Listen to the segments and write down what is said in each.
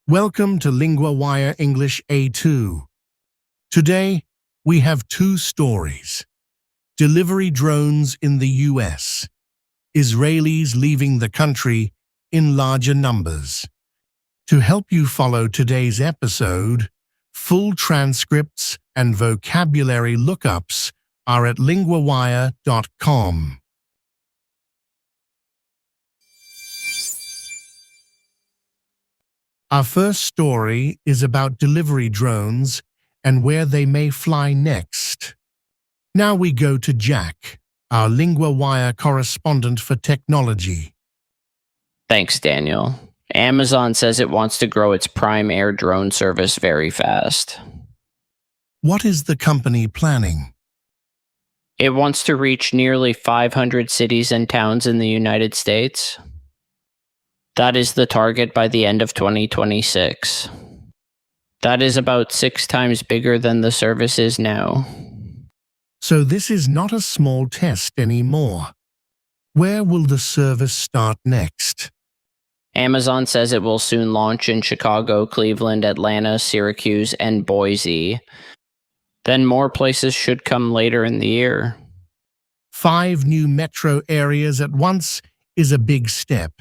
Welcome to LinguaWire English A2. Today, we have two stories. Delivery drones in the US. Israelis leaving the country in larger numbers. To help you follow today's episode, full transcripts and vocabulary lookups are at LinguaWire.com. Our first story is about delivery drones and where they may fly next. Now we go to Jack, our LinguaWire correspondent for technology. Thanks, Daniel. Amazon says it wants to grow its Prime Air drone service very fast. What is the company planning? It wants to reach nearly 500 cities and towns in the United States. That is the target by the end of 2026. That is about 6 times bigger than the service is now. So this is not a small test anymore. Where will the service start next? Amazon says it will soon launch in Chicago, Cleveland, Atlanta, Syracuse, and Boise. Then more places should come later in the year. 5 new metro areas at once is a big step.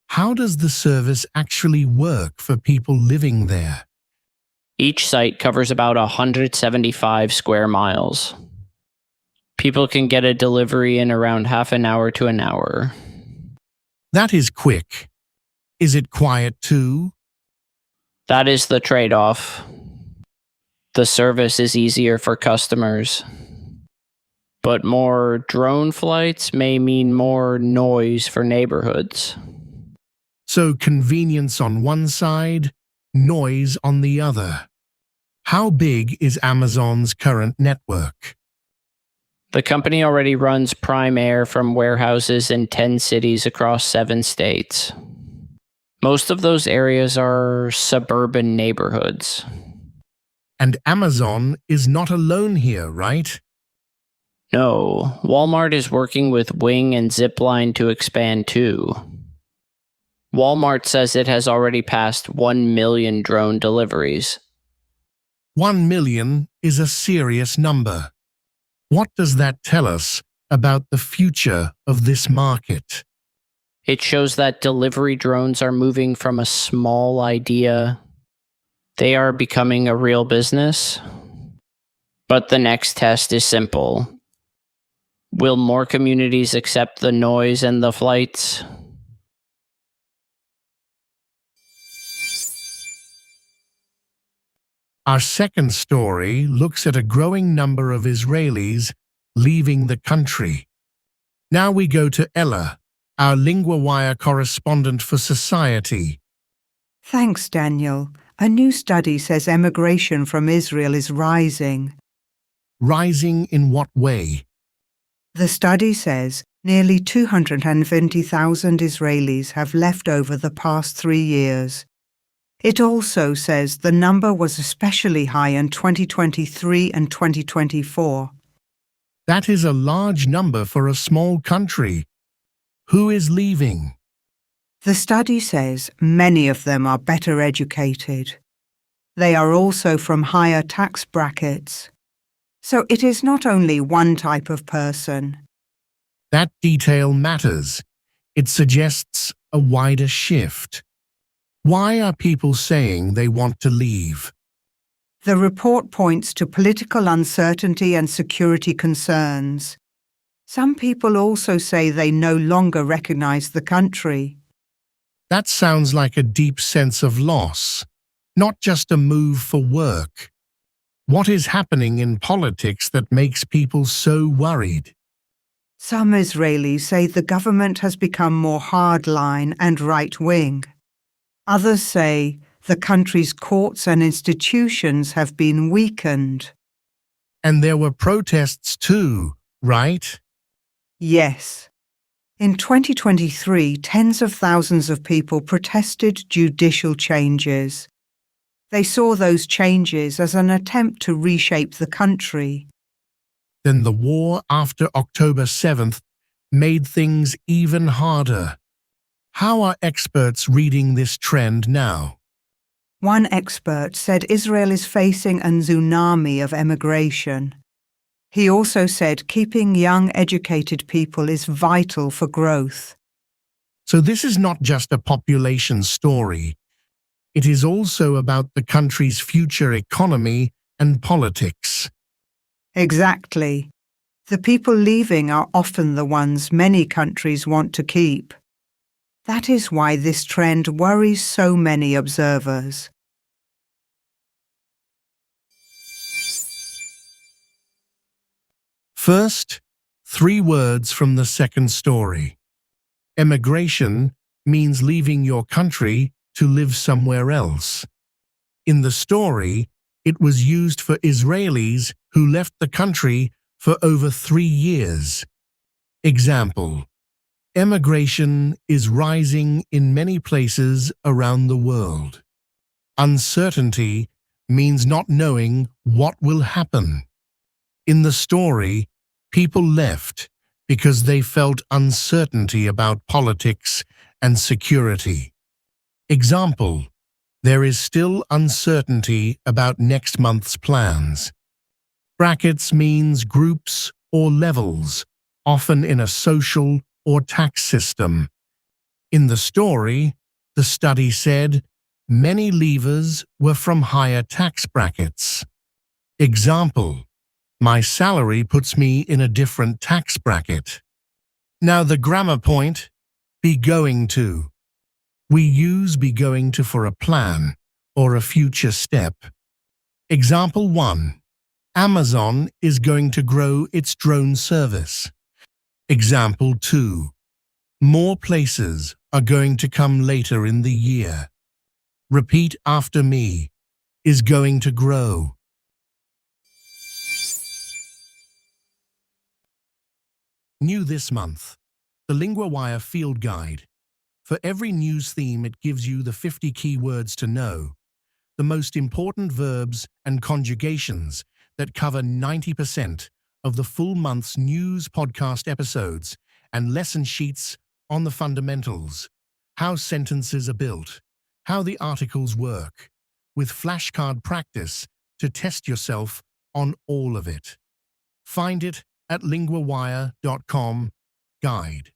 How does the service actually work for people living there? Each site covers about 175 square miles. People can get a delivery in around half an hour to an hour. That is quick. Is it quiet too? That is the trade-off. The service is easier for customers. But more drone flights may mean more noise for neighborhoods. So convenience on one side, noise on the other. How big is Amazon's current network? The company already runs Prime Air from warehouses in 10 cities across 7 states. Most of those areas are suburban neighborhoods. And Amazon is not alone here, right? No, Walmart is working with Wing and Zipline to expand too. Walmart says it has already passed 1 million drone deliveries. 1 million is a serious number. What does that tell us about the future of this market? It shows that delivery drones are moving from a small idea. They are becoming a real business. But the next test is simple. Will more communities accept the noise and the flights? Our second story looks at a growing number of Israelis leaving the country. Now we go to Ella, our LinguaWire correspondent for society. Thanks, Daniel. A new study says emigration from Israel is rising. Rising in what way? The study says nearly 220,000 Israelis have left over the past 3 years. It also says the number was especially high in 2023 and 2024. That is a large number for a small country. Who is leaving? The study says many of them are better educated. They are also from higher tax brackets. So it is not only one type of person. That detail matters. It suggests a wider shift. Why are people saying they want to leave? The report points to political uncertainty and security concerns. Some people also say they no longer recognize the country. That sounds like a deep sense of loss, not just a move for work. What is happening in politics that makes people so worried? Some Israelis say the government has become more hardline and right-wing. Others say the country's courts and institutions have been weakened. And there were protests too, right? Yes. In 2023, tens of thousands of people protested judicial changes. They saw those changes as an attempt to reshape the country. Then the war after October 7th made things even harder. How are experts reading this trend now? One expert said Israel is facing a tsunami of emigration. He also said keeping young, educated people is vital for growth. So this is not just a population story. It is also about the country's future economy and politics. Exactly. The people leaving are often the ones many countries want to keep. That is why this trend worries so many observers. First, 3 words from the second story. Emigration means leaving your country to live somewhere else. In the story, it was used for Israelis who left the country for over 3 years. Example: emigration is rising in many places around the world. Uncertainty means not knowing what will happen. In the story, people left because they felt uncertainty about politics and security. Example: there is still uncertainty about next month's plans. Brackets means groups or levels, often in a social or tax system. In the story, the study said many leavers were from higher tax brackets. Example: my salary puts me in a different tax bracket. Now the grammar point, be going to. We use be going to for a plan or a future step. Example 1. Amazon is going to grow its drone service. Example 2. More places are going to come later in the year. Repeat after me. Is going to grow. New this month, the LinguaWire Field Guide. For every news theme, it gives you the 50 key words to know, the most important verbs and conjugations that cover 90% of the full month's news podcast episodes, and lesson sheets on the fundamentals, how sentences are built, how the articles work, with flashcard practice to test yourself on all of it. Find it at linguawire.com/guide.